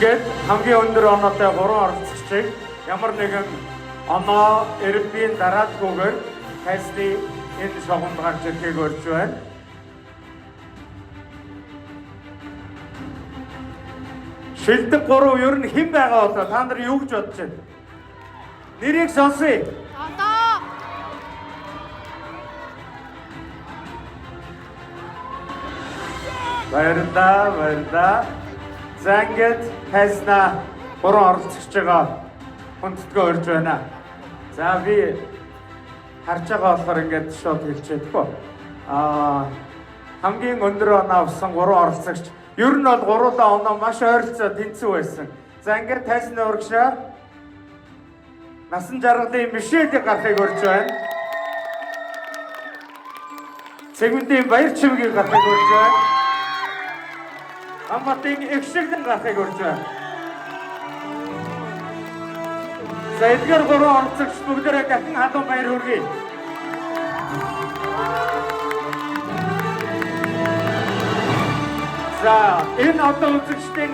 ингээд хамгийн өндөр оноотой 3 оролцогчийг ямар нэгэн оноо эрбийн дараалгүйгээр тайзны энэ шогонд гарч ирэхийг урьж байна. Шилдэг 3 ер нь хэн байгаа болоо та нар юу гэж бодож байна? Нэрийг сонсъё. Одоо Баярлалаа. За ингээд тайзнаа 3 оролцогч байгаа хүндэтгөө урьж байна. За би харж байгаа болохоор ингээд шууд хэлчихэдэггүй. Хамгийн өндөр оноо авсан 3 оролцогч. Ер нь бол гуруулаа оноо маш ойролцоо тэнцүү байсан. За ингээд тайзны урагшаа насан жаргалын Мишелийг гарахыг урьж байна. Цэгмэндийн баяр чимгийг гарахыг урьж байна. Амбатын экшэглэн гарахыг урьж байна. За эдгээр 3 оролцогч бүгдээрээ дахин халуун баяр хүргэе. За энэ одоо үзэгчдийн